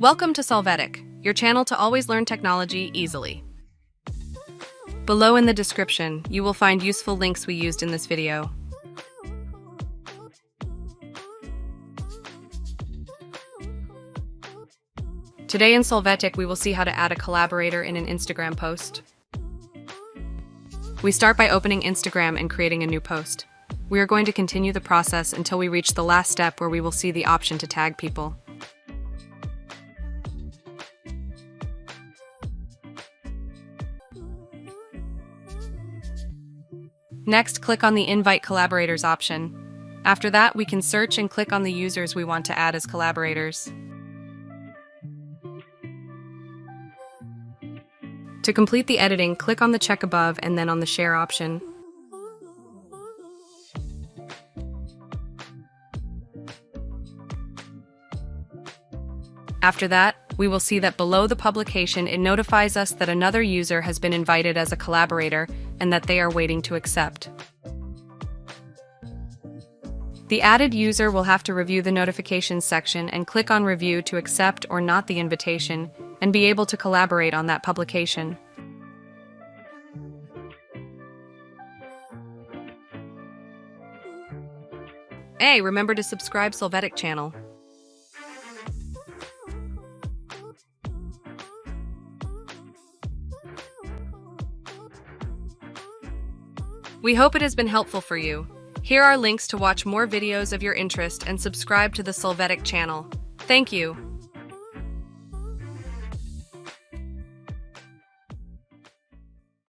Welcome to Solvetic, your channel to always learn technology easily. Below in the description, you will find useful links we used in this video. Today in Solvetic, we will see how to add a collaborator in an Instagram post. We start by opening Instagram and creating a new post. We are going to continue the process until we reach the last step where we will see the option to tag people. Next, click on the Invite Collaborators option. After that, we can search and click on the users we want to add as collaborators. To complete the editing, click on the check above and then on the Share option. After that, we will see that below the publication it notifies us that another user has been invited as a collaborator and that they are waiting to accept. The added user will have to review the notifications section and click on Review to accept or not the invitation and be able to collaborate on that publication. Hey, remember to subscribe Solvetic channel. We hope it has been helpful for you. Here are links to watch more videos of your interest and subscribe to the Solvetic channel. Thank you.